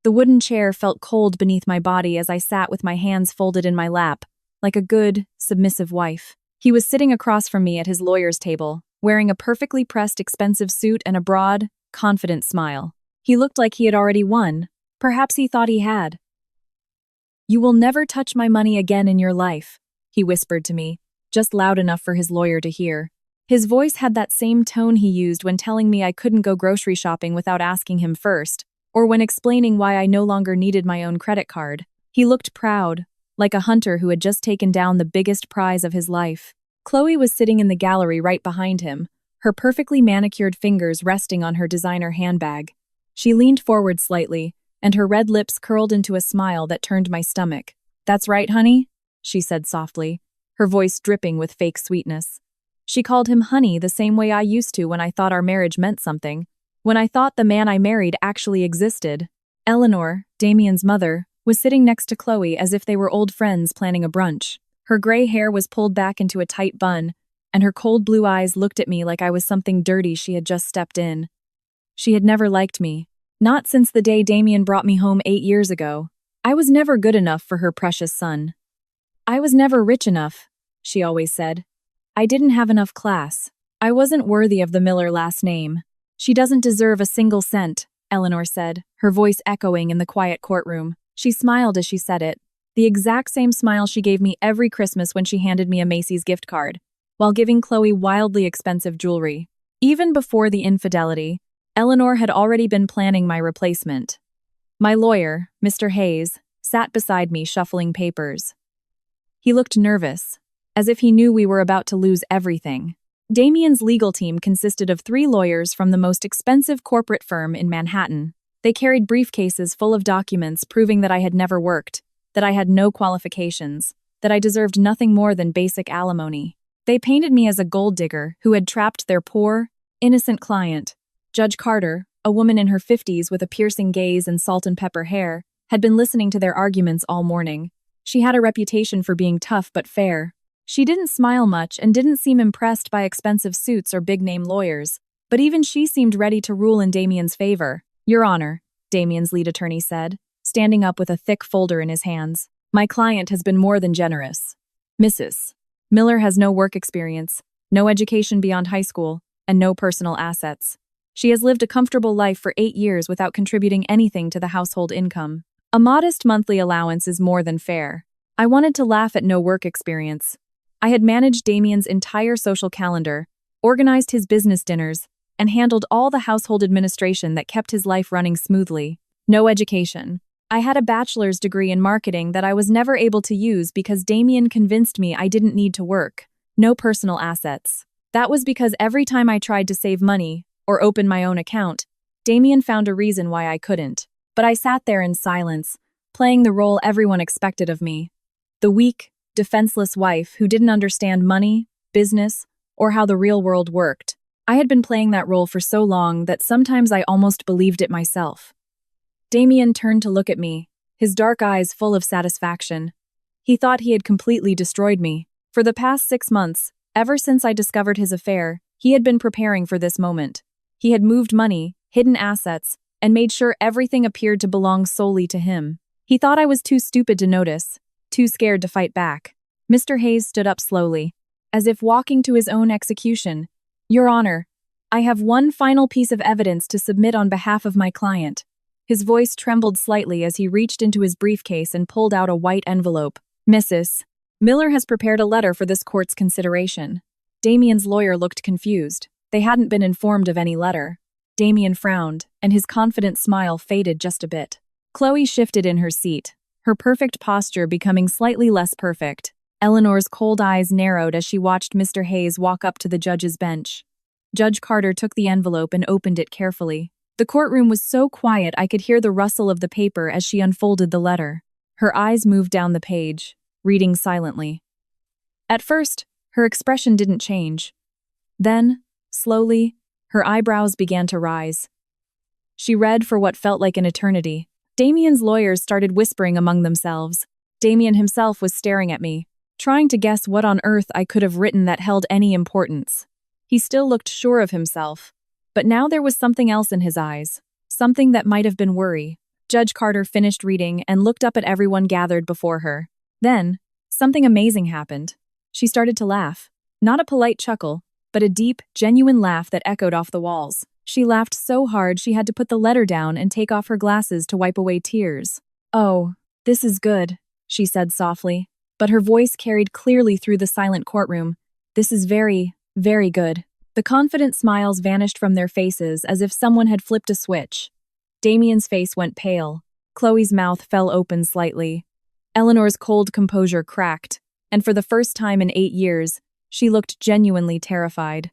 The wooden chair felt cold beneath my body as I sat with my hands folded in my lap, like a good, submissive wife. He was sitting across from me at his lawyer's table, wearing a perfectly pressed expensive suit and a broad, confident smile. He looked like he had already won. Perhaps he thought he had. "You will never touch my money again in your life," he whispered to me, just loud enough for his lawyer to hear. His voice had that same tone he used when telling me I couldn't go grocery shopping without asking him first, or when explaining why I no longer needed my own credit card. He looked proud, like a hunter who had just taken down the biggest prize of his life. Chloe was sitting in the gallery right behind him, her perfectly manicured fingers resting on her designer handbag. She leaned forward slightly, and her red lips curled into a smile that turned my stomach. "That's right, honey," she said softly, her voice dripping with fake sweetness. She called him honey the same way I used to when I thought our marriage meant something, when I thought the man I married actually existed. Eleanor, Damien's mother, was sitting next to Chloe as if they were old friends planning a brunch. Her gray hair was pulled back into a tight bun, and her cold blue eyes looked at me like I was something dirty she had just stepped in. She had never liked me. Not since the day Damien brought me home 8 years ago. I was never good enough for her precious son. I was never rich enough, she always said. I didn't have enough class. I wasn't worthy of the Miller last name. "She doesn't deserve a single cent," Eleanor said, her voice echoing in the quiet courtroom. She smiled as she said it, the exact same smile she gave me every Christmas when she handed me a Macy's gift card, while giving Chloe wildly expensive jewelry. Even before the infidelity, Eleanor had already been planning my replacement. My lawyer, Mr. Hayes, sat beside me shuffling papers. He looked nervous, as if he knew we were about to lose everything. Damien's legal team consisted of 3 lawyers from the most expensive corporate firm in Manhattan. They carried briefcases full of documents proving that I had never worked, that I had no qualifications, that I deserved nothing more than basic alimony. They painted me as a gold digger who had trapped their poor, innocent client. Judge Carter, a woman in her 50s with a piercing gaze and salt and pepper hair, had been listening to their arguments all morning. She had a reputation for being tough but fair. She didn't smile much and didn't seem impressed by expensive suits or big-name lawyers, but even she seemed ready to rule in Damien's favor. "Your Honor," Damien's lead attorney said, standing up with a thick folder in his hands. "My client has been more than generous. Mrs. Miller has no work experience, no education beyond high school, and no personal assets. She has lived a comfortable life for 8 years without contributing anything to the household income. A modest monthly allowance is more than fair. I wanted to laugh at no work experience. I had managed Damien's entire social calendar, organized his business dinners, and handled all the household administration that kept his life running smoothly. No education. I had a bachelor's degree in marketing that I was never able to use because Damien convinced me I didn't need to work. No personal assets. That was because every time I tried to save money or open my own account, Damien found a reason why I couldn't. But I sat there in silence, playing the role everyone expected of me. The weak, defenseless wife who didn't understand money, business, or how the real world worked. I had been playing that role for so long that sometimes I almost believed it myself. Damien turned to look at me, his dark eyes full of satisfaction. He thought he had completely destroyed me. For the past 6 months, ever since I discovered his affair, he had been preparing for this moment. He had moved money, hidden assets, and made sure everything appeared to belong solely to him. He thought I was too stupid to notice, too scared to fight back. Mr. Hayes stood up slowly, as if walking to his own execution. "Your Honor, I have one final piece of evidence to submit on behalf of my client." His voice trembled slightly as he reached into his briefcase and pulled out a white envelope. "Mrs. Miller has prepared a letter for this court's consideration." Damien's lawyer looked confused. They hadn't been informed of any letter. Damien frowned, and his confident smile faded just a bit. Chloe shifted in her seat, her perfect posture becoming slightly less perfect. Eleanor's cold eyes narrowed as she watched Mr. Hayes walk up to the judge's bench. Judge Carter took the envelope and opened it carefully. The courtroom was so quiet I could hear the rustle of the paper as she unfolded the letter. Her eyes moved down the page, reading silently. At first, her expression didn't change. Then, slowly, her eyebrows began to rise. She read for what felt like an eternity. Damien's lawyers started whispering among themselves. Damien himself was staring at me, trying to guess what on earth I could have written that held any importance. He still looked sure of himself, but now there was something else in his eyes, something that might have been worry. Judge Carter finished reading and looked up at everyone gathered before her. Then, something amazing happened. She started to laugh. Not a polite chuckle, but a deep, genuine laugh that echoed off the walls. She laughed so hard she had to put the letter down and take off her glasses to wipe away tears. "Oh, this is good," she said softly, but her voice carried clearly through the silent courtroom. "This is very, very good." The confident smiles vanished from their faces as if someone had flipped a switch. Damien's face went pale. Chloe's mouth fell open slightly. Eleanor's cold composure cracked, and for the first time in 8 years, she looked genuinely terrified.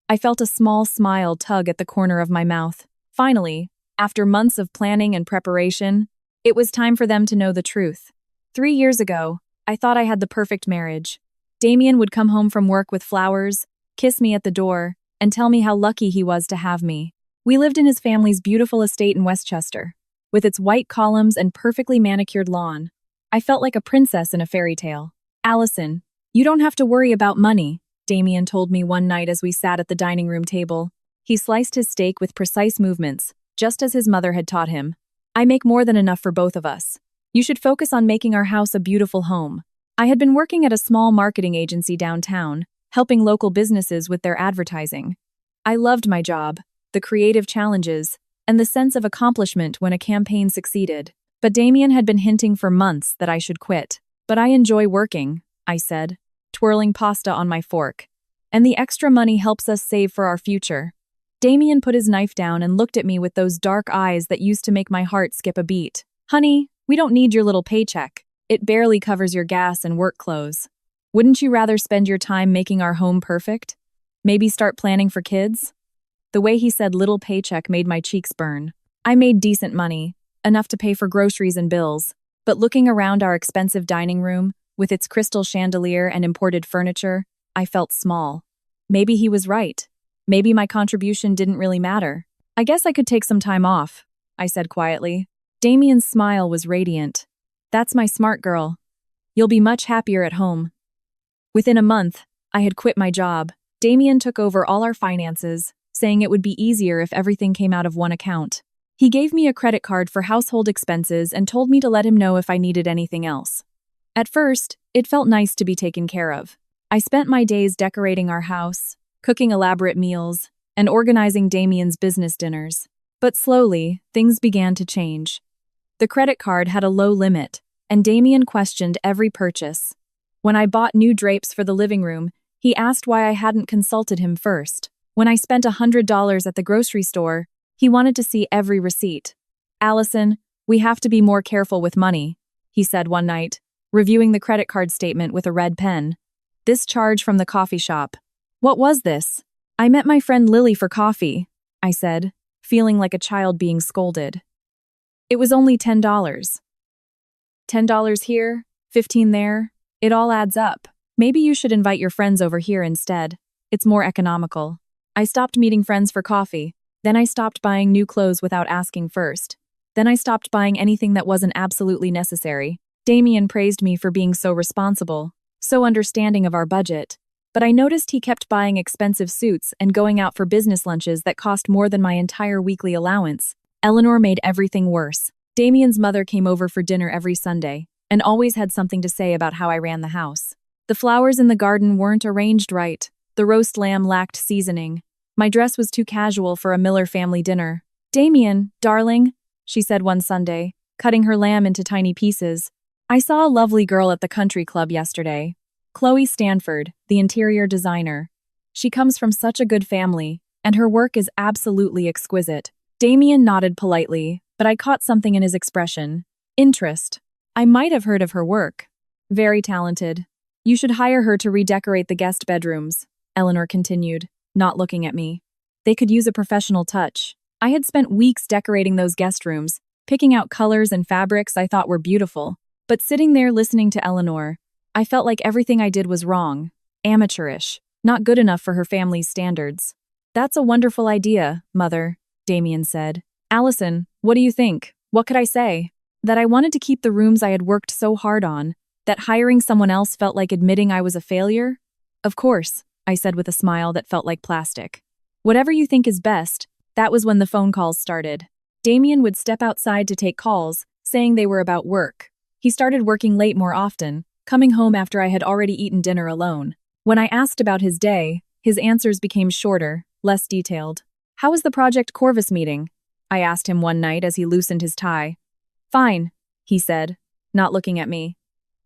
I felt a small smile tug at the corner of my mouth. Finally, after months of planning and preparation, it was time for them to know the truth. 3 years ago, I thought I had the perfect marriage. Damien would come home from work with flowers, kiss me at the door, and tell me how lucky he was to have me. We lived in his family's beautiful estate in Westchester, with its white columns and perfectly manicured lawn. I felt like a princess in a fairy tale. "Allison, you don't have to worry about money," Damien told me one night as we sat at the dining room table. He sliced his steak with precise movements, just as his mother had taught him. "I make more than enough for both of us. You should focus on making our house a beautiful home." I had been working at a small marketing agency downtown, helping local businesses with their advertising. I loved my job, the creative challenges, and the sense of accomplishment when a campaign succeeded. But Damien had been hinting for months that I should quit. "But I enjoy working," I said, twirling pasta on my fork. "And the extra money helps us save for our future." Damien put his knife down and looked at me with those dark eyes that used to make my heart skip a beat. "Honey, we don't need your little paycheck. It barely covers your gas and work clothes. Wouldn't you rather spend your time making our home perfect? Maybe start planning for kids?" The way he said little paycheck made my cheeks burn. I made decent money, enough to pay for groceries and bills, but looking around our expensive dining room, with its crystal chandelier and imported furniture, I felt small. Maybe he was right. Maybe my contribution didn't really matter. "I guess I could take some time off," I said quietly. Damien's smile was radiant. "That's my smart girl. You'll be much happier at home." Within a month, I had quit my job. Damien took over all our finances, saying it would be easier if everything came out of one account. He gave me a credit card for household expenses and told me to let him know if I needed anything else. At first, it felt nice to be taken care of. I spent my days decorating our house, cooking elaborate meals, and organizing Damien's business dinners. But slowly, things began to change. The credit card had a low limit, and Damien questioned every purchase. When I bought new drapes for the living room, he asked why I hadn't consulted him first. When I spent $100 at the grocery store, he wanted to see every receipt. "Allison, we have to be more careful with money," he said one night, reviewing the credit card statement with a red pen. "This charge from the coffee shop. What was this?" "I met my friend Lily for coffee," I said, feeling like a child being scolded. "It was only $10. $10 here, 15 there. It all adds up. Maybe you should invite your friends over here instead. It's more economical." I stopped meeting friends for coffee. Then I stopped buying new clothes without asking first. Then I stopped buying anything that wasn't absolutely necessary. Damien praised me for being so responsible, so understanding of our budget. But I noticed he kept buying expensive suits and going out for business lunches that cost more than my entire weekly allowance. Eleanor made everything worse. Damien's mother came over for dinner every Sunday, and always had something to say about how I ran the house. The flowers in the garden weren't arranged right. The roast lamb lacked seasoning. My dress was too casual for a Miller family dinner. "Damien, darling," she said one Sunday, cutting her lamb into tiny pieces. "I saw a lovely girl at the country club yesterday. Chloe Stanford, the interior designer. She comes from such a good family, and her work is absolutely exquisite." Damien nodded politely, but I caught something in his expression. Interest. I might have heard of her work. "Very talented. You should hire her to redecorate the guest bedrooms," Eleanor continued, not looking at me. "They could use a professional touch." I had spent weeks decorating those guest rooms, picking out colors and fabrics I thought were beautiful. But sitting there listening to Eleanor, I felt like everything I did was wrong, amateurish, not good enough for her family's standards. "That's a wonderful idea, Mother," Damien said. "Allison, what do you think? What could I say? That I wanted to keep the rooms I had worked so hard on, that hiring someone else felt like admitting I was a failure?" "Of course," I said with a smile that felt like plastic. "Whatever you think is best." That was when the phone calls started. Damien would step outside to take calls, saying they were about work. He started working late more often, coming home after I had already eaten dinner alone. When I asked about his day, his answers became shorter, less detailed. "How was the Project Corvus meeting?" I asked him one night as he loosened his tie. "Fine," he said, not looking at me.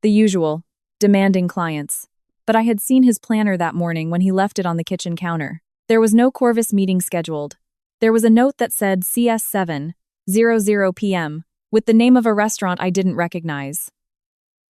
The usual, demanding clients. But I had seen his planner that morning when he left it on the kitchen counter. There was no Corvus meeting scheduled. There was a note that said CS 7:00 p.m., with the name of a restaurant I didn't recognize.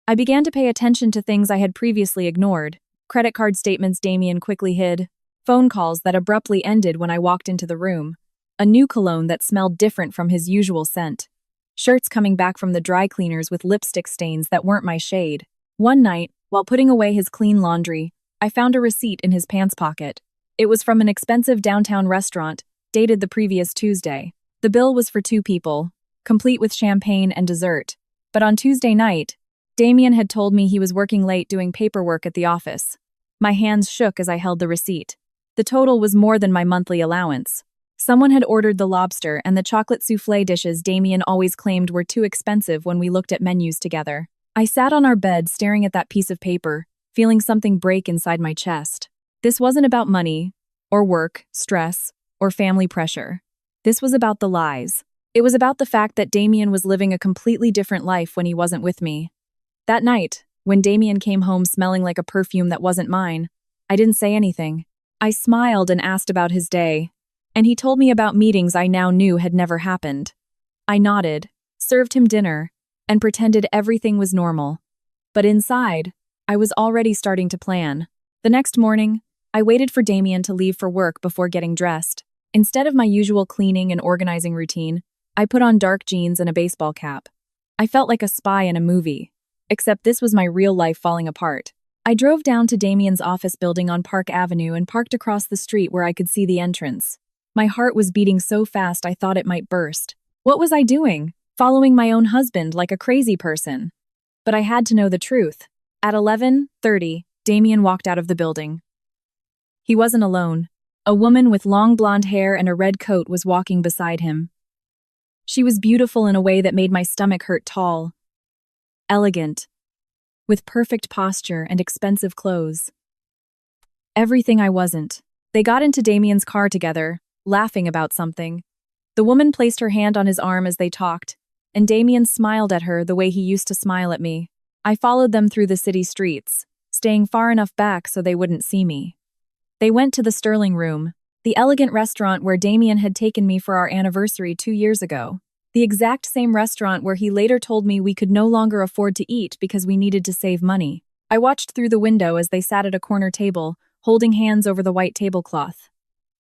I began to pay attention to things I had previously ignored. Credit card statements Damien quickly hid. Phone calls that abruptly ended when I walked into the room. A new cologne that smelled different from his usual scent. Shirts coming back from the dry cleaners with lipstick stains that weren't my shade. One night, while putting away his clean laundry, I found a receipt in his pants pocket. It was from an expensive downtown restaurant, dated the previous Tuesday. The bill was for 2 people, complete with champagne and dessert. But on Tuesday night, Damien had told me he was working late doing paperwork at the office. My hands shook as I held the receipt. The total was more than my monthly allowance. Someone had ordered the lobster and the chocolate soufflé dishes Damien always claimed were too expensive when we looked at menus together. I sat on our bed staring at that piece of paper, feeling something break inside my chest. This wasn't about money, or work, stress, or family pressure. This was about the lies. It was about the fact that Damien was living a completely different life when he wasn't with me. That night, when Damien came home smelling like a perfume that wasn't mine, I didn't say anything. I smiled and asked about his day, and he told me about meetings I now knew had never happened. I nodded, served him dinner, and pretended everything was normal. But inside, I was already starting to plan. The next morning, I waited for Damien to leave for work before getting dressed. Instead of my usual cleaning and organizing routine, I put on dark jeans and a baseball cap. I felt like a spy in a movie, except this was my real life falling apart. I drove down to Damien's office building on Park Avenue and parked across the street where I could see the entrance. My heart was beating so fast I thought it might burst. What was I doing? Following my own husband like a crazy person. But I had to know the truth. At 11:30, Damien walked out of the building. He wasn't alone. A woman with long blonde hair and a red coat was walking beside him. She was beautiful in a way that made my stomach hurt. Tall, elegant, with perfect posture and expensive clothes. Everything I wasn't. They got into Damien's car together, laughing about something. The woman placed her hand on his arm as they talked, and Damien smiled at her the way he used to smile at me. I followed them through the city streets, staying far enough back so they wouldn't see me. They went to the Sterling Room, the elegant restaurant where Damien had taken me for our anniversary 2 years ago. The exact same restaurant where he later told me we could no longer afford to eat because we needed to save money. I watched through the window as they sat at a corner table, holding hands over the white tablecloth.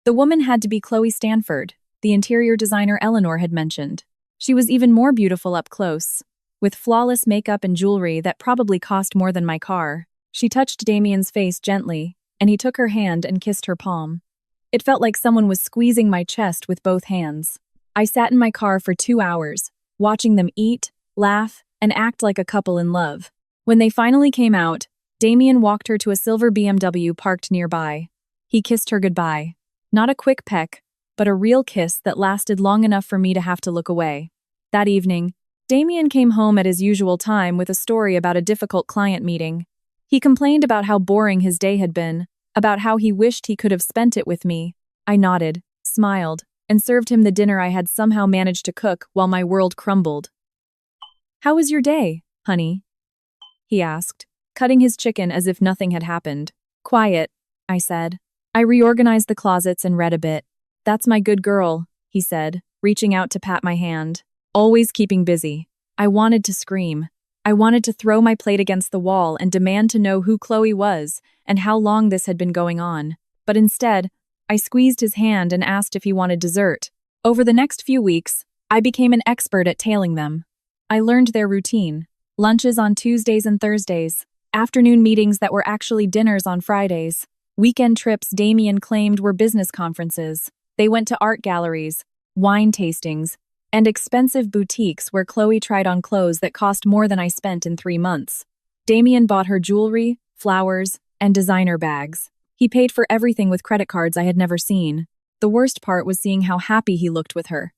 The woman had to be Chloe Stanford, the interior designer Eleanor had mentioned. She was even more beautiful up close, with flawless makeup and jewelry that probably cost more than my car. She touched Damien's face gently, and he took her hand and kissed her palm. It felt like someone was squeezing my chest with both hands. I sat in my car for 2 hours, watching them eat, laugh, and act like a couple in love. When they finally came out, Damien walked her to a silver BMW parked nearby. He kissed her goodbye. Not a quick peck, but a real kiss that lasted long enough for me to have to look away. That evening, Damien came home at his usual time with a story about a difficult client meeting. He complained about how boring his day had been, about how he wished he could have spent it with me. I nodded, smiled, and served him the dinner I had somehow managed to cook while my world crumbled. "How was your day, honey?" he asked, cutting his chicken as if nothing had happened. "Quiet," I said. I reorganized the closets and read a bit. "That's my good girl," he said, reaching out to pat my hand. Always keeping busy. I wanted to scream. I wanted to throw my plate against the wall and demand to know who Chloe was and how long this had been going on. But instead, I squeezed his hand and asked if he wanted dessert. Over the next few weeks, I became an expert at tailing them. I learned their routine. Lunches on Tuesdays and Thursdays. Afternoon meetings that were actually dinners on Fridays. Weekend trips Damien claimed were business conferences. They went to art galleries, wine tastings, and expensive boutiques where Chloe tried on clothes that cost more than I spent in 3 months. Damien bought her jewelry, flowers, and designer bags. He paid for everything with credit cards I had never seen. The worst part was seeing how happy he looked with her.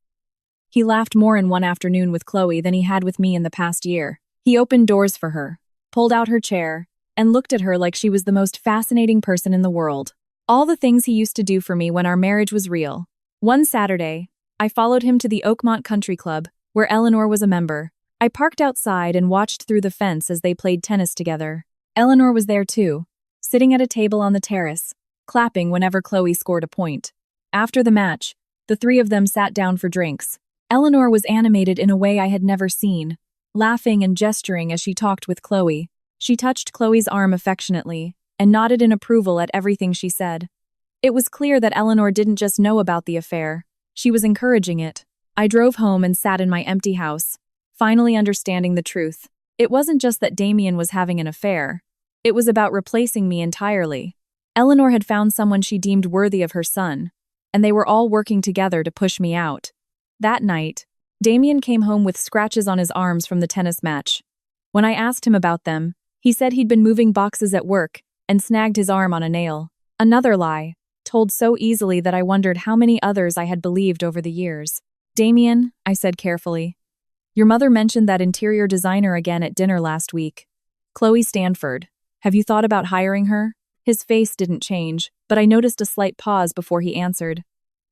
He laughed more in one afternoon with Chloe than he had with me in the past year. He opened doors for her, pulled out her chair, and looked at her like she was the most fascinating person in the world. All the things he used to do for me when our marriage was real. One Saturday, I followed him to the Oakmont Country Club, where Eleanor was a member. I parked outside and watched through the fence as they played tennis together. Eleanor was there too, sitting at a table on the terrace, clapping whenever Chloe scored a point. After the match, the three of them sat down for drinks. Eleanor was animated in a way I had never seen, laughing and gesturing as she talked with Chloe. She touched Chloe's arm affectionately and nodded in approval at everything she said. It was clear that Eleanor didn't just know about the affair, she was encouraging it. I drove home and sat in my empty house, finally understanding the truth. It wasn't just that Damien was having an affair. It was about replacing me entirely. Eleanor had found someone she deemed worthy of her son, and they were all working together to push me out. That night, Damien came home with scratches on his arms from the tennis match. When I asked him about them, he said he'd been moving boxes at work and snagged his arm on a nail. Another lie, told so easily that I wondered how many others I had believed over the years. Damien, I said carefully, your mother mentioned that interior designer again at dinner last week. Chloe Stanford. Have you thought about hiring her? His face didn't change, but I noticed a slight pause before he answered.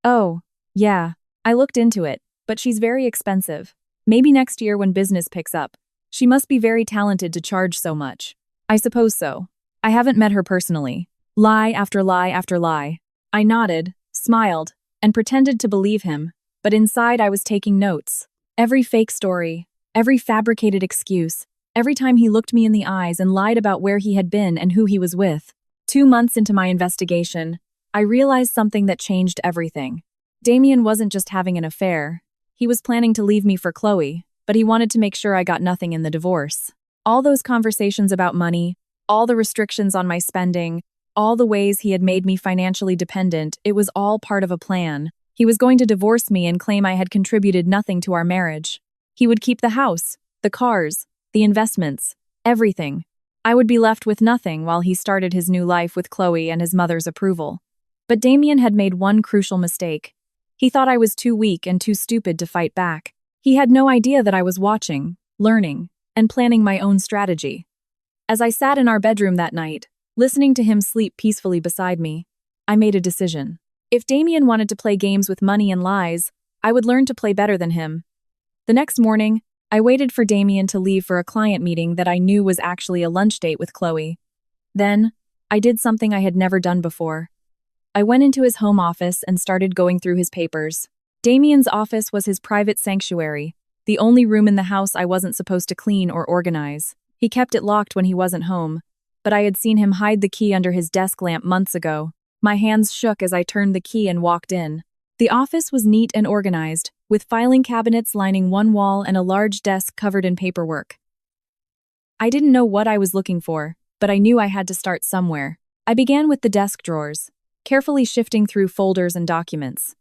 Oh, yeah, I looked into it, but she's very expensive. Maybe next year when business picks up. She must be very talented to charge so much. I suppose so. I haven't met her personally. Lie after lie after lie. I nodded, smiled, and pretended to believe him, but inside I was taking notes. Every fake story, every fabricated excuse, every time he looked me in the eyes and lied about where he had been and who he was with. 2 months into my investigation, I realized something that changed everything. Damien wasn't just having an affair. He was planning to leave me for Chloe, but he wanted to make sure I got nothing in the divorce. All those conversations about money, all the restrictions on my spending, all the ways he had made me financially dependent, it was all part of a plan. He was going to divorce me and claim I had contributed nothing to our marriage. He would keep the house, the cars, the investments, everything. I would be left with nothing while he started his new life with Chloe and his mother's approval. But Damien had made one crucial mistake. He thought I was too weak and too stupid to fight back. He had no idea that I was watching, learning, and planning my own strategy. As I sat in our bedroom that night, listening to him sleep peacefully beside me, I made a decision. If Damien wanted to play games with money and lies, I would learn to play better than him. The next morning, I waited for Damien to leave for a client meeting that I knew was actually a lunch date with Chloe. Then, I did something I had never done before. I went into his home office and started going through his papers. Damien's office was his private sanctuary, the only room in the house I wasn't supposed to clean or organize. He kept it locked when he wasn't home, but I had seen him hide the key under his desk lamp months ago. My hands shook as I turned the key and walked in. The office was neat and organized, with filing cabinets lining one wall and a large desk covered in paperwork. I didn't know what I was looking for, but I knew I had to start somewhere. I began with the desk drawers, carefully shifting through folders and documents.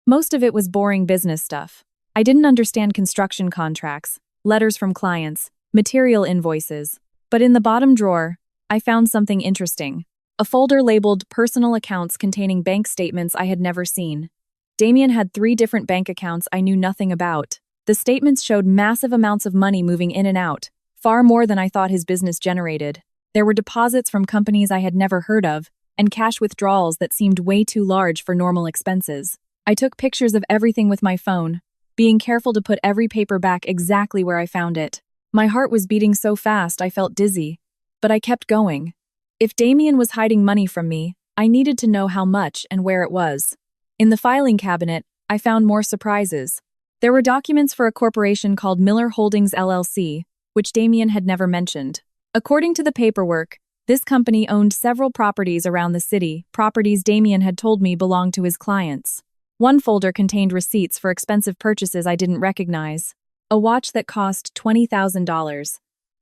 Most of it was boring business stuff. I didn't understand construction contracts, letters from clients, material invoices. But in the bottom drawer, I found something interesting. A folder labeled Personal Accounts containing bank statements I had never seen. Damien had 3 different bank accounts I knew nothing about. The statements showed massive amounts of money moving in and out, far more than I thought his business generated. There were deposits from companies I had never heard of, and cash withdrawals that seemed way too large for normal expenses. I took pictures of everything with my phone, being careful to put every paper back exactly where I found it. My heart was beating so fast I felt dizzy, but I kept going. If Damien was hiding money from me, I needed to know how much and where it was. In the filing cabinet, I found more surprises. There were documents for a corporation called Miller Holdings LLC, which Damien had never mentioned. According to the paperwork, this company owned several properties around the city, properties Damien had told me belonged to his clients. One folder contained receipts for expensive purchases I didn't recognize. A watch that cost $20,000.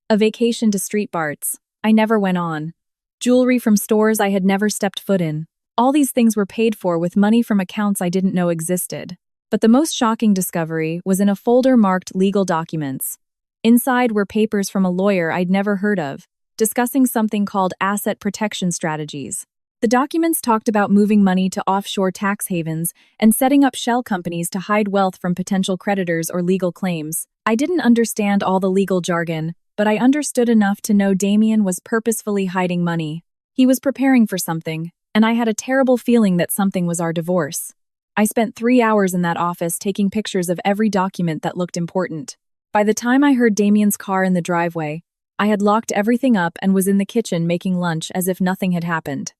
A vacation to Street Barts I never went on. Jewelry from stores I had never stepped foot in. All these things were paid for with money from accounts I didn't know existed. But the most shocking discovery was in a folder marked Legal Documents. Inside were papers from a lawyer I'd never heard of, discussing something called asset protection strategies. The documents talked about moving money to offshore tax havens and setting up shell companies to hide wealth from potential creditors or legal claims. I didn't understand all the legal jargon, but I understood enough to know Damien was purposefully hiding money. He was preparing for something, and I had a terrible feeling that something was our divorce. I spent 3 hours in that office taking pictures of every document that looked important. By the time I heard Damien's car in the driveway, I had locked everything up and was in the kitchen making lunch as if nothing had happened.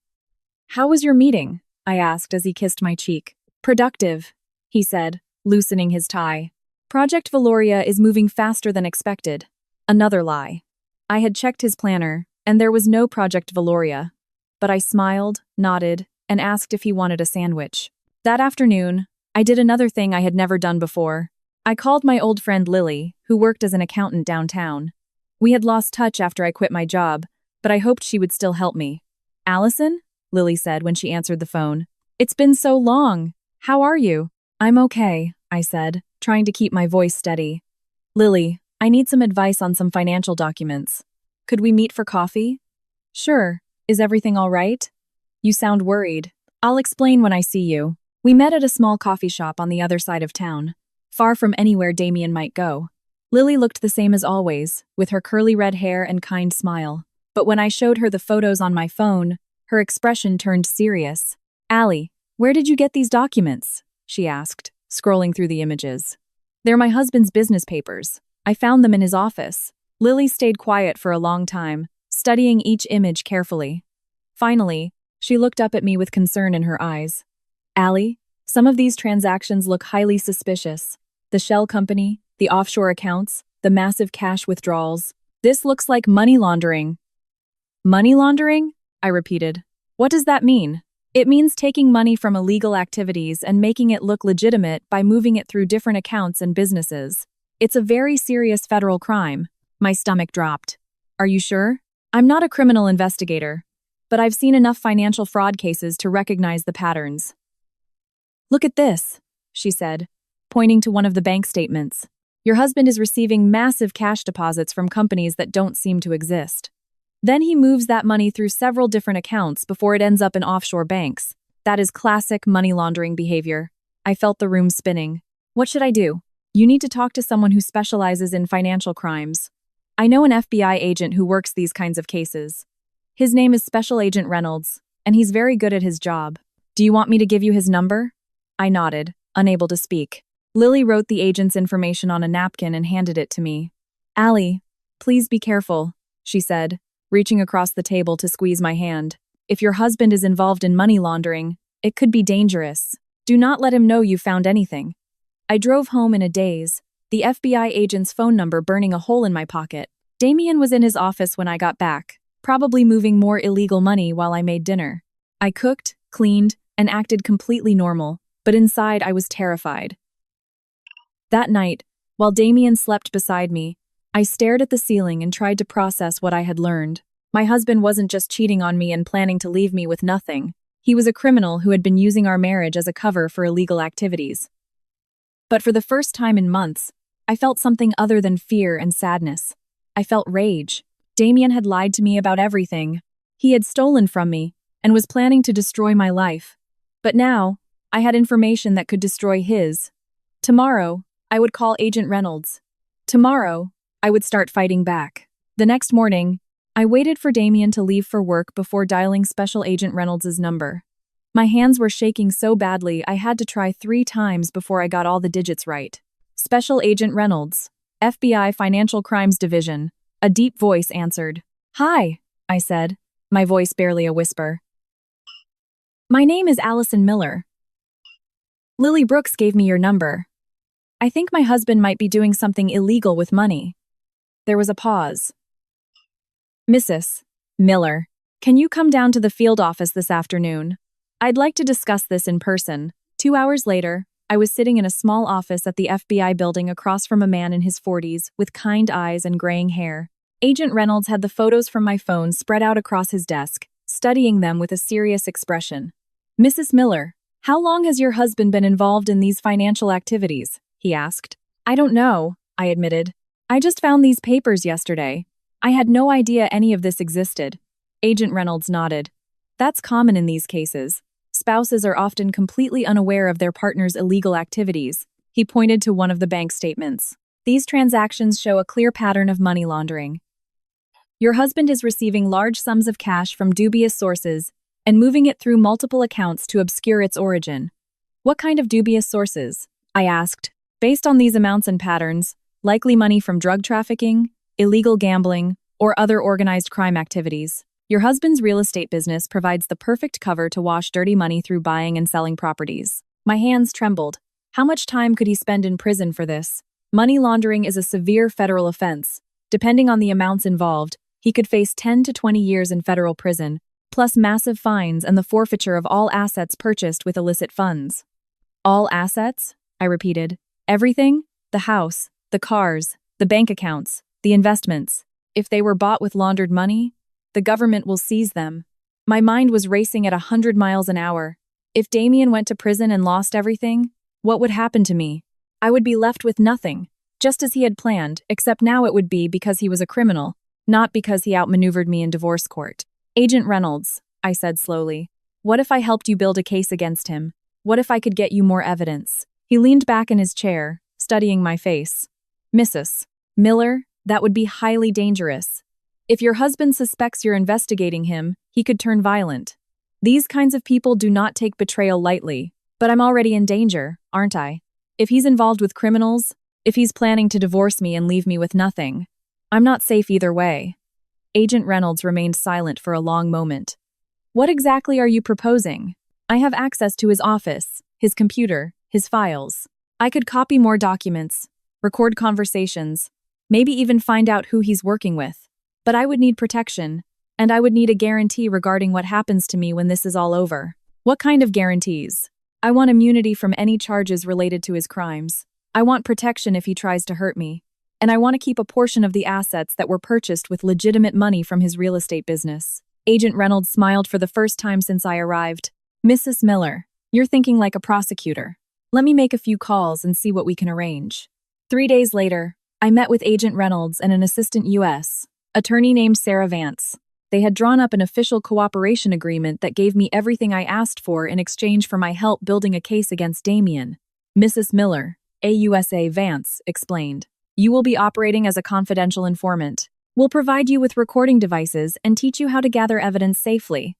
"How was your meeting?" I asked as he kissed my cheek. "Productive," he said, loosening his tie. "Project Valoria is moving faster than expected." Another lie. I had checked his planner, and there was no Project Valoria. But I smiled, nodded, and asked if he wanted a sandwich. That afternoon, I did another thing I had never done before. I called my old friend Lily, who worked as an accountant downtown. We had lost touch after I quit my job, but I hoped she would still help me. "Allison?" Lily said when she answered the phone. "It's been so long. How are you?" "I'm okay," I said, trying to keep my voice steady. "Lily, I need some advice on some financial documents. Could we meet for coffee?" "Sure. Is everything all right?" "You sound worried. I'll explain when I see you." We met at a small coffee shop on the other side of town, far from anywhere Damien might go. Lily looked the same as always, with her curly red hair and kind smile. But when I showed her the photos on my phone, her expression turned serious. "Allie, where did you get these documents?" she asked, scrolling through the images. "They're my husband's business papers. I found them in his office." Lily stayed quiet for a long time, studying each image carefully. Finally, she looked up at me with concern in her eyes. "Allie, some of these transactions look highly suspicious. The shell company, the offshore accounts, the massive cash withdrawals. This looks like money laundering." "Money laundering?" I repeated. "What does that mean?" "It means taking money from illegal activities and making it look legitimate by moving it through different accounts and businesses. It's a very serious federal crime." My stomach dropped. "Are you sure?" "I'm not a criminal investigator, but I've seen enough financial fraud cases to recognize the patterns." "Look at this," she said, pointing to one of the bank statements. "Your husband is receiving massive cash deposits from companies that don't seem to exist. Then he moves that money through several different accounts before it ends up in offshore banks. That is classic money laundering behavior." I felt the room spinning. "What should I do?" "You need to talk to someone who specializes in financial crimes. I know an FBI agent who works these kinds of cases. His name is Special Agent Reynolds, and he's very good at his job. Do you want me to give you his number?" I nodded, unable to speak. Lily wrote the agent's information on a napkin and handed it to me. "Allie, please be careful," she said, reaching across the table to squeeze my hand. "If your husband is involved in money laundering, it could be dangerous. Do not let him know you found anything." I drove home in a daze, the FBI agent's phone number burning a hole in my pocket. Damien was in his office when I got back, probably moving more illegal money while I made dinner. I cooked, cleaned, and acted completely normal, but inside I was terrified. That night, while Damien slept beside me, I stared at the ceiling and tried to process what I had learned. My husband wasn't just cheating on me and planning to leave me with nothing. He was a criminal who had been using our marriage as a cover for illegal activities. But for the first time in months, I felt something other than fear and sadness. I felt rage. Damien had lied to me about everything. He had stolen from me and was planning to destroy my life. But now, I had information that could destroy his. Tomorrow, I would call Agent Reynolds. Tomorrow, I would start fighting back. The next morning, I waited for Damien to leave for work before dialing Special Agent Reynolds' number. My hands were shaking so badly I had to try 3 times before I got all the digits right. "Special Agent Reynolds, FBI Financial Crimes Division," a deep voice answered. "Hi," I said, my voice barely a whisper. "My name is Allison Miller. Lily Brooks gave me your number. I think my husband might be doing something illegal with money." There was a pause. "Mrs. Miller, can you come down to the field office this afternoon? I'd like to discuss this in person." 2 hours later, I was sitting in a small office at the FBI building across from a man in his 40s with kind eyes and graying hair. Agent Reynolds had the photos from my phone spread out across his desk, studying them with a serious expression. "Mrs. Miller, how long has your husband been involved in these financial activities?" he asked. "I don't know," I admitted. "I just found these papers yesterday. I had no idea any of this existed." Agent Reynolds nodded. That's common in these cases. Spouses are often completely unaware of their partner's illegal activities. He pointed to one of the bank statements. These transactions show a clear pattern of money laundering. Your husband is receiving large sums of cash from dubious sources and moving it through multiple accounts to obscure its origin. What kind of dubious sources? I asked. Based on these amounts and patterns, likely money from drug trafficking, illegal gambling, or other organized crime activities. Your husband's real estate business provides the perfect cover to wash dirty money through buying and selling properties. My hands trembled. How much time could he spend in prison for this? Money laundering is a severe federal offense. Depending on the amounts involved, he could face 10 to 20 years in federal prison, plus massive fines and the forfeiture of all assets purchased with illicit funds. All assets? I repeated. Everything? The house, the cars, the bank accounts, the investments. If they were bought with laundered money, the government will seize them. My mind was racing at 100 miles an hour. If Damien went to prison and lost everything, what would happen to me? I would be left with nothing, just as he had planned, except now it would be because he was a criminal, not because he outmaneuvered me in divorce court. Agent Reynolds, I said slowly, what if I helped you build a case against him? What if I could get you more evidence? He leaned back in his chair, studying my face. Mrs. Miller, that would be highly dangerous. If your husband suspects you're investigating him, he could turn violent. These kinds of people do not take betrayal lightly, but I'm already in danger, aren't I? If he's involved with criminals, if he's planning to divorce me and leave me with nothing, I'm not safe either way. Agent Reynolds remained silent for a long moment. What exactly are you proposing? I have access to his office, his computer, his files. I could copy more documents, record conversations, maybe even find out who he's working with. But I would need protection, and I would need a guarantee regarding what happens to me when this is all over. What kind of guarantees? I want immunity from any charges related to his crimes. I want protection if he tries to hurt me. And I want to keep a portion of the assets that were purchased with legitimate money from his real estate business. Agent Reynolds smiled for the first time since I arrived. Mrs. Miller, you're thinking like a prosecutor. Let me make a few calls and see what we can arrange. 3 days later, I met with Agent Reynolds and an assistant U.S. attorney named Sarah Vance. They had drawn up an official cooperation agreement that gave me everything I asked for in exchange for my help building a case against Damien. Mrs. Miller, AUSA Vance, explained. You will be operating as a confidential informant. We'll provide you with recording devices and teach you how to gather evidence safely.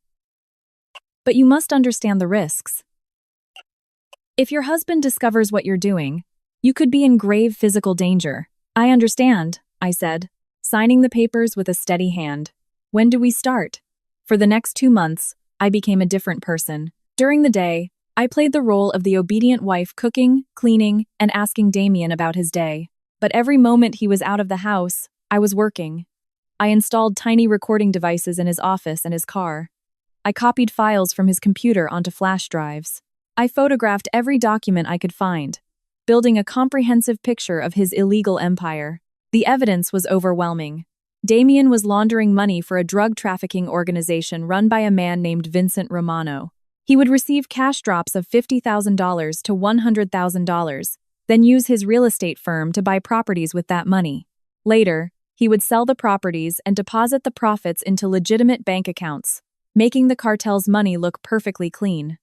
But you must understand the risks. If your husband discovers what you're doing, you could be in grave physical danger. I understand, I said, signing the papers with a steady hand. When do we start? For the next 2 months, I became a different person. During the day, I played the role of the obedient wife cooking, cleaning, and asking Damien about his day. But every moment he was out of the house, I was working. I installed tiny recording devices in his office and his car. I copied files from his computer onto flash drives. I photographed every document I could find, building a comprehensive picture of his illegal empire. The evidence was overwhelming. Damien was laundering money for a drug trafficking organization run by a man named Vincent Romano. He would receive cash drops of $50,000 to $100,000, then use his real estate firm to buy properties with that money. Later, he would sell the properties and deposit the profits into legitimate bank accounts, making the cartel's money look perfectly clean.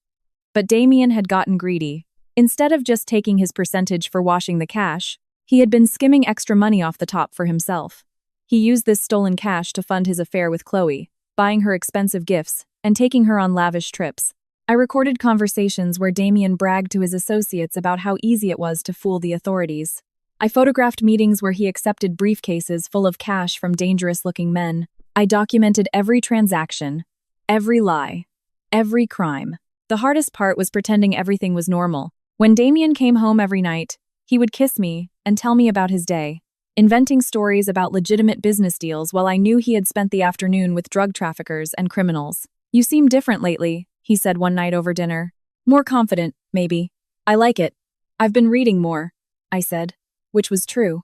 But Damien had gotten greedy. Instead of just taking his percentage for washing the cash, he had been skimming extra money off the top for himself. He used this stolen cash to fund his affair with Chloe, buying her expensive gifts and taking her on lavish trips. I recorded conversations where Damien bragged to his associates about how easy it was to fool the authorities. I photographed meetings where he accepted briefcases full of cash from dangerous-looking men. I documented every transaction, every lie, every crime. The hardest part was pretending everything was normal. When Damien came home every night, he would kiss me and tell me about his day, inventing stories about legitimate business deals while I knew he had spent the afternoon with drug traffickers and criminals. You seem different lately, he said one night over dinner. More confident, maybe. I like it. I've been reading more, I said, which was true.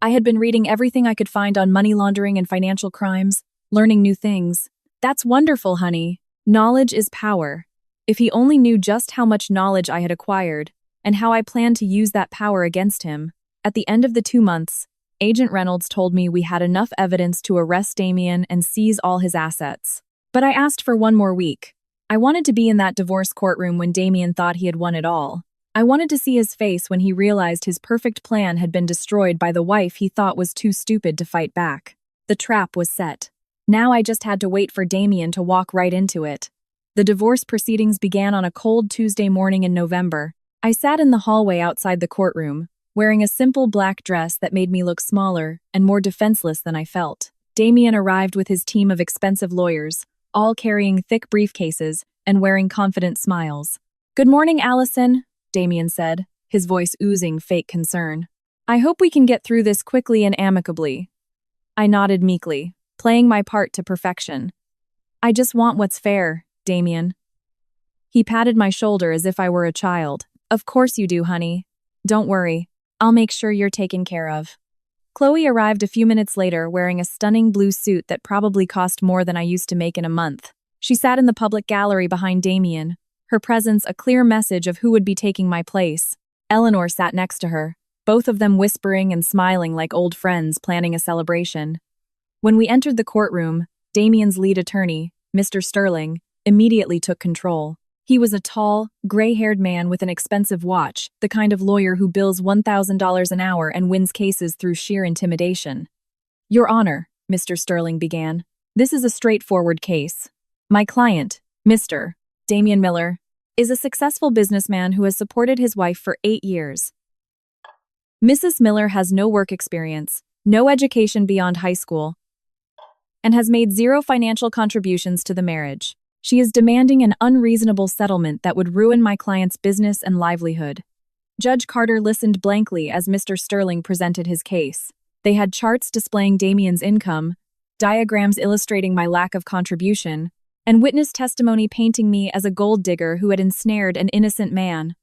I had been reading everything I could find on money laundering and financial crimes, learning new things. That's wonderful, honey. Knowledge is power. If he only knew just how much knowledge I had acquired, and how I planned to use that power against him. At the end of the 2 months, Agent Reynolds told me we had enough evidence to arrest Damien and seize all his assets. But I asked for one more week. I wanted to be in that divorce courtroom when Damien thought he had won it all. I wanted to see his face when he realized his perfect plan had been destroyed by the wife he thought was too stupid to fight back. The trap was set. Now I just had to wait for Damien to walk right into it. The divorce proceedings began on a cold Tuesday morning in November. I sat in the hallway outside the courtroom, wearing a simple black dress that made me look smaller and more defenseless than I felt. Damien arrived with his team of expensive lawyers, all carrying thick briefcases and wearing confident smiles. "Good morning, Allison," Damien said, his voice oozing fake concern. "I hope we can get through this quickly and amicably." I nodded meekly, playing my part to perfection. "I just want what's fair, Damien." He patted my shoulder as if I were a child. "Of course you do, honey. Don't worry. I'll make sure you're taken care of." Chloe arrived a few minutes later wearing a stunning blue suit that probably cost more than I used to make in a month. She sat in the public gallery behind Damien, her presence a clear message of who would be taking my place. Eleanor sat next to her, both of them whispering and smiling like old friends planning a celebration. When we entered the courtroom, Damien's lead attorney, Mr. Sterling, immediately took control. He was a tall, gray-haired man with an expensive watch, the kind of lawyer who bills $1,000 an hour and wins cases through sheer intimidation. "Your Honor," Mr. Sterling began, "this is a straightforward case. My client, Mr. Damien Miller, is a successful businessman who has supported his wife for 8 years. Mrs. Miller has no work experience, no education beyond high school, and has made zero financial contributions to the marriage. She is demanding an unreasonable settlement that would ruin my client's business and livelihood." Judge Carter listened blankly as Mr. Sterling presented his case. They had charts displaying Damien's income, diagrams illustrating my lack of contribution, and witness testimony painting me as a gold digger who had ensnared an innocent man.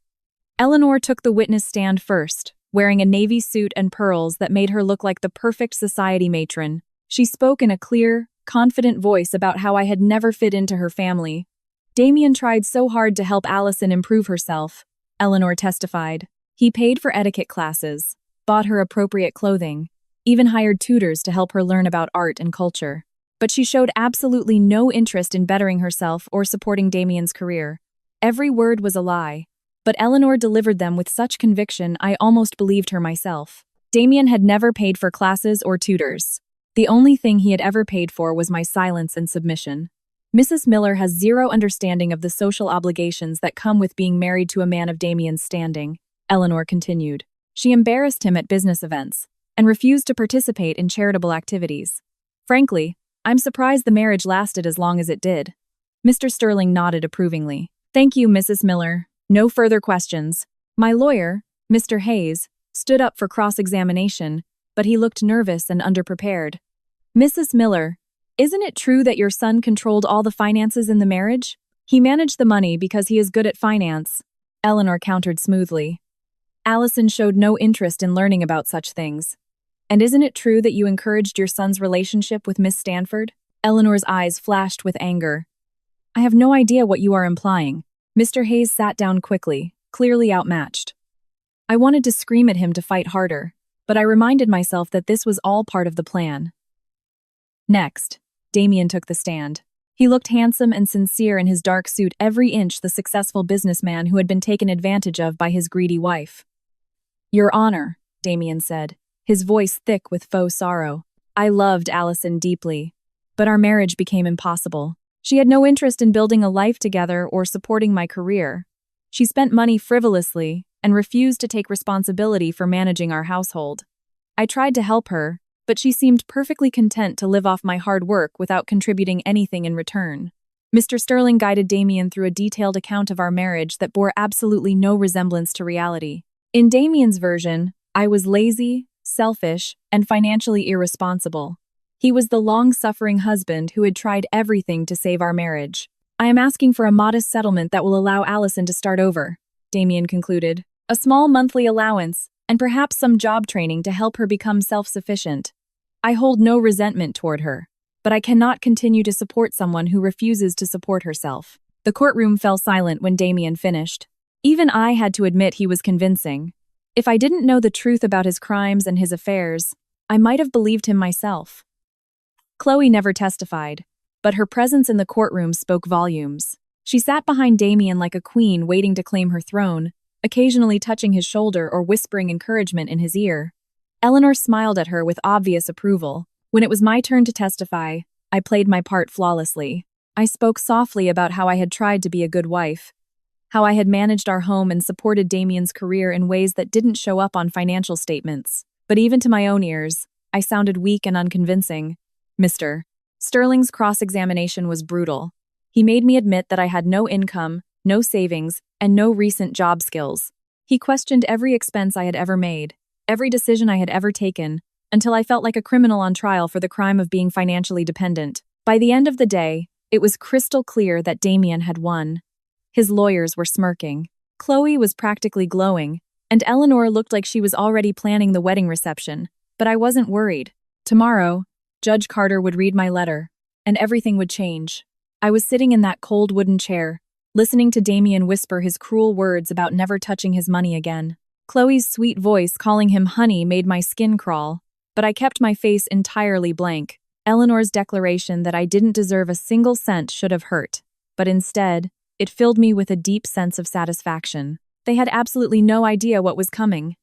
Eleanor took the witness stand first, wearing a navy suit and pearls that made her look like the perfect society matron. She spoke in a clear, confident voice about how I had never fit into her family. "Damien tried so hard to help Allison improve herself," Eleanor testified. "He paid for etiquette classes, bought her appropriate clothing, even hired tutors to help her learn about art and culture. But she showed absolutely no interest in bettering herself or supporting Damien's career. Every word was a lie, but Eleanor delivered them with such conviction I almost believed her myself. Damien had never paid for classes or tutors. The only thing he had ever paid for was my silence and submission. Mrs. Miller has zero understanding of the social obligations that come with being married to a man of Damien's standing," Eleanor continued. "She embarrassed him at business events and refused to participate in charitable activities. Frankly, I'm surprised the marriage lasted as long as it did." Mr. Sterling nodded approvingly. "Thank you, Mrs. Miller. No further questions." My lawyer, Mr. Hayes, stood up for cross-examination, but he looked nervous and underprepared. "Mrs. Miller, isn't it true that your son controlled all the finances in the marriage?" "He managed the money because he is good at finance," Eleanor countered smoothly. "Allison showed no interest in learning about such things." "And isn't it true that you encouraged your son's relationship with Miss Stanford?" Eleanor's eyes flashed with anger. "I have no idea what you are implying." Mr. Hayes sat down quickly, clearly outmatched. I wanted to scream at him to fight harder, but I reminded myself that this was all part of the plan. Next, Damien took the stand. He looked handsome and sincere in his dark suit, every inch the successful businessman who had been taken advantage of by his greedy wife. "Your Honor," Damien said, his voice thick with faux sorrow. "I loved Allison deeply, but our marriage became impossible. She had no interest in building a life together or supporting my career. She spent money frivolously and refused to take responsibility for managing our household. I tried to help her, but she seemed perfectly content to live off my hard work without contributing anything in return." Mr. Sterling guided Damien through a detailed account of our marriage that bore absolutely no resemblance to reality. In Damien's version, I was lazy, selfish, and financially irresponsible. He was the long-suffering husband who had tried everything to save our marriage. "I am asking for a modest settlement that will allow Allison to start over," Damien concluded. "A small monthly allowance, and perhaps some job training to help her become self-sufficient. I hold no resentment toward her, but I cannot continue to support someone who refuses to support herself." The courtroom fell silent when Damien finished. Even I had to admit he was convincing. If I didn't know the truth about his crimes and his affairs, I might have believed him myself. Chloe never testified, but her presence in the courtroom spoke volumes. She sat behind Damien like a queen waiting to claim her throne, occasionally touching his shoulder or whispering encouragement in his ear. Eleanor smiled at her with obvious approval. When it was my turn to testify, I played my part flawlessly. I spoke softly about how I had tried to be a good wife, how I had managed our home and supported Damien's career in ways that didn't show up on financial statements. But even to my own ears, I sounded weak and unconvincing. Mr. Sterling's cross-examination was brutal. He made me admit that I had no income, no savings, and no recent job skills. He questioned every expense I had ever made, every decision I had ever taken, until I felt like a criminal on trial for the crime of being financially dependent. By the end of the day, it was crystal clear that Damien had won. His lawyers were smirking. Chloe was practically glowing, and Eleanor looked like she was already planning the wedding reception. But I wasn't worried. Tomorrow, Judge Carter would read my letter, and everything would change. I was sitting in that cold wooden chair, listening to Damien whisper his cruel words about never touching his money again. Chloe's sweet voice calling him honey made my skin crawl, but I kept my face entirely blank. Eleanor's declaration that I didn't deserve a single cent should have hurt, but instead, it filled me with a deep sense of satisfaction. They had absolutely no idea what was coming.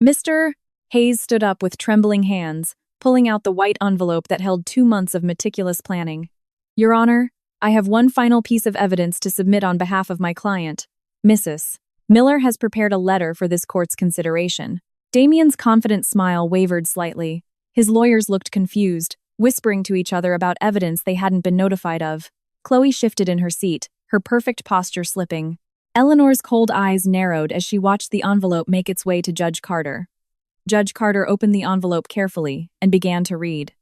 Mr. Hayes stood up with trembling hands, pulling out the white envelope that held 2 months of meticulous planning. Your Honor, I have one final piece of evidence to submit on behalf of my client, Mrs. Miller has prepared a letter for this court's consideration. Damien's confident smile wavered slightly. His lawyers looked confused, whispering to each other about evidence they hadn't been notified of. Chloe shifted in her seat, her perfect posture slipping. Eleanor's cold eyes narrowed as she watched the envelope make its way to Judge Carter. Judge Carter opened the envelope carefully and began to read.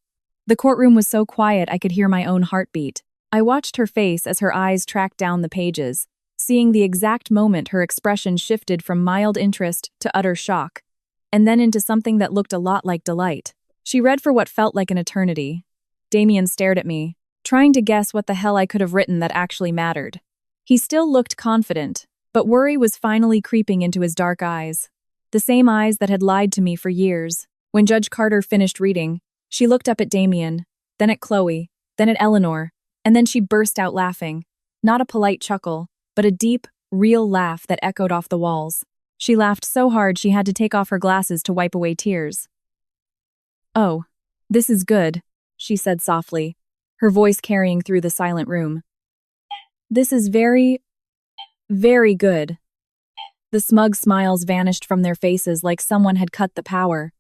The courtroom was so quiet I could hear my own heartbeat. I watched her face as her eyes tracked down the pages, seeing the exact moment her expression shifted from mild interest to utter shock, and then into something that looked a lot like delight. She read for what felt like an eternity. Damien stared at me, trying to guess what the hell I could have written that actually mattered. He still looked confident, but worry was finally creeping into his dark eyes. The same eyes that had lied to me for years. When Judge Carter finished reading, she looked up at Damien, then at Chloe, then at Eleanor, and then she burst out laughing. Not a polite chuckle, but a deep, real laugh that echoed off the walls. She laughed so hard she had to take off her glasses to wipe away tears. Oh, this is good, she said softly, her voice carrying through the silent room. This is very, very good. The smug smiles vanished from their faces like someone had cut the power.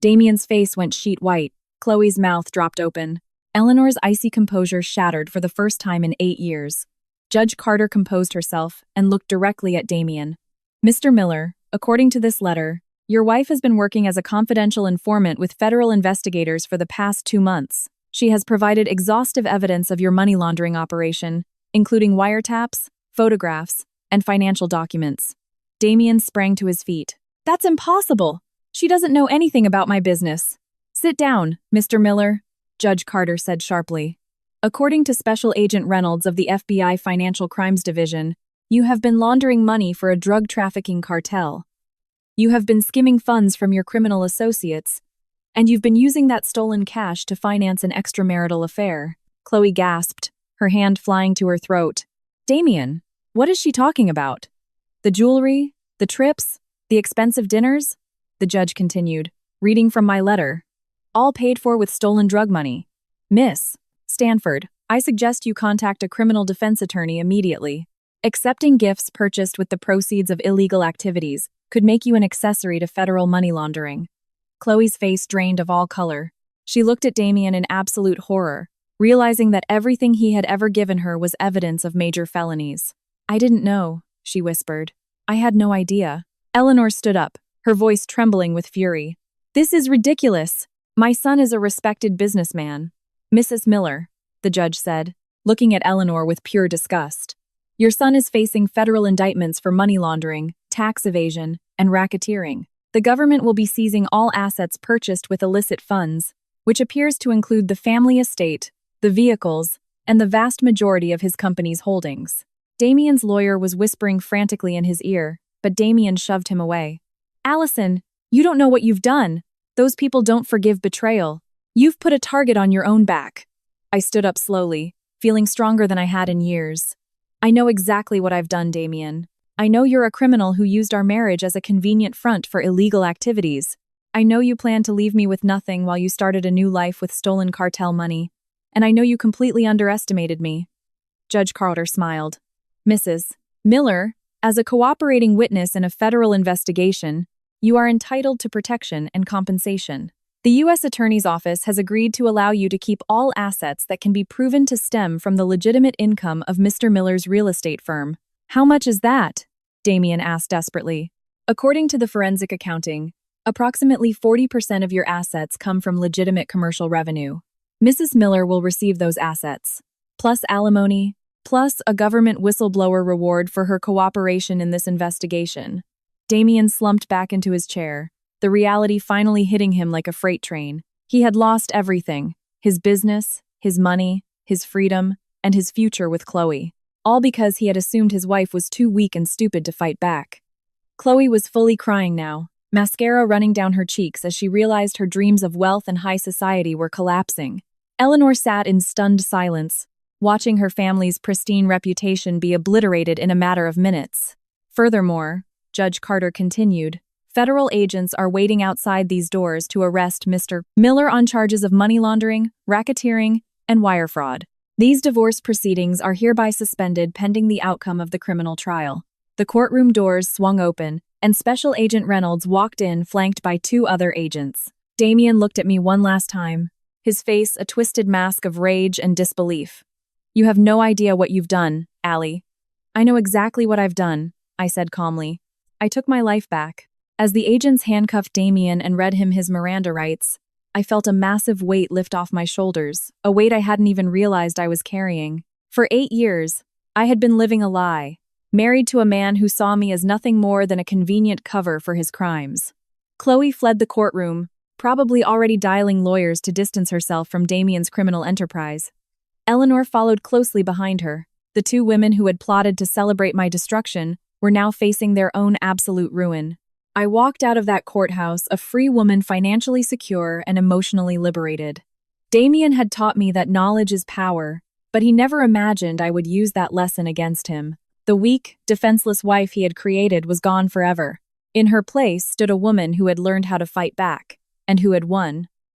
Damien's face went sheet white, Chloe's mouth dropped open. Eleanor's icy composure shattered for the first time in 8 years. Judge Carter composed herself and looked directly at Damien. Mr. Miller, according to this letter, your wife has been working as a confidential informant with federal investigators for the past 2 months. She has provided exhaustive evidence of your money laundering operation, including wiretaps, photographs, and financial documents. Damien sprang to his feet. That's impossible! She doesn't know anything about my business. Sit down, Mr. Miller, Judge Carter said sharply. According to Special Agent Reynolds of the FBI Financial Crimes Division, you have been laundering money for a drug trafficking cartel. You have been skimming funds from your criminal associates, and you've been using that stolen cash to finance an extramarital affair. Chloe gasped, her hand flying to her throat. Damien, what is she talking about? The jewelry, the trips, the expensive dinners? The judge continued, reading from my letter. All paid for with stolen drug money. Miss Stanford, I suggest you contact a criminal defense attorney immediately. Accepting gifts purchased with the proceeds of illegal activities could make you an accessory to federal money laundering. Chloe's face drained of all color. She looked at Damien in absolute horror, realizing that everything he had ever given her was evidence of major felonies. I didn't know, she whispered. I had no idea. Eleanor stood up, her voice trembling with fury. This is ridiculous. My son is a respected businessman. Mrs. Miller, the judge said, looking at Eleanor with pure disgust. Your son is facing federal indictments for money laundering, tax evasion, and racketeering. The government will be seizing all assets purchased with illicit funds, which appears to include the family estate, the vehicles, and the vast majority of his company's holdings. Damien's lawyer was whispering frantically in his ear, but Damien shoved him away. Allison, you don't know what you've done. Those people don't forgive betrayal. You've put a target on your own back. I stood up slowly, feeling stronger than I had in years. I know exactly what I've done, Damien. I know you're a criminal who used our marriage as a convenient front for illegal activities. I know you planned to leave me with nothing while you started a new life with stolen cartel money. And I know you completely underestimated me. Judge Carter smiled. Mrs. Miller, as a cooperating witness in a federal investigation, you are entitled to protection and compensation. The U.S. Attorney's Office has agreed to allow you to keep all assets that can be proven to stem from the legitimate income of Mr. Miller's real estate firm. How much is that? Damien asked desperately. According to the forensic accounting, approximately 40% of your assets come from legitimate commercial revenue. Mrs. Miller will receive those assets, plus alimony, plus a government whistleblower reward for her cooperation in this investigation. Damien slumped back into his chair, the reality finally hitting him like a freight train. He had lost everything: his business, his money, his freedom, and his future with Chloe. All because he had assumed his wife was too weak and stupid to fight back. Chloe was fully crying now, mascara running down her cheeks as she realized her dreams of wealth and high society were collapsing. Eleanor sat in stunned silence, watching her family's pristine reputation be obliterated in a matter of minutes. Furthermore, Judge Carter continued, federal agents are waiting outside these doors to arrest Mr. Miller on charges of money laundering, racketeering, and wire fraud. These divorce proceedings are hereby suspended pending the outcome of the criminal trial. The courtroom doors swung open, and Special Agent Reynolds walked in, flanked by 2 other agents. Damien looked at me one last time, his face a twisted mask of rage and disbelief. You have no idea what you've done, Allie. I know exactly what I've done, I said calmly. I took my life back. As the agents handcuffed Damien and read him his Miranda rights, I felt a massive weight lift off my shoulders, a weight I hadn't even realized I was carrying. For 8 years, I had been living a lie, married to a man who saw me as nothing more than a convenient cover for his crimes. Chloe fled the courtroom, probably already dialing lawyers to distance herself from Damien's criminal enterprise. Eleanor followed closely behind her. The 2 women who had plotted to celebrate my destruction were now facing their own absolute ruin. I walked out of that courthouse a free woman, financially secure and emotionally liberated. Damien had taught me that knowledge is power, but he never imagined I would use that lesson against him. The weak, defenseless wife he had created was gone forever. In her place stood a woman who had learned how to fight back, and who had won.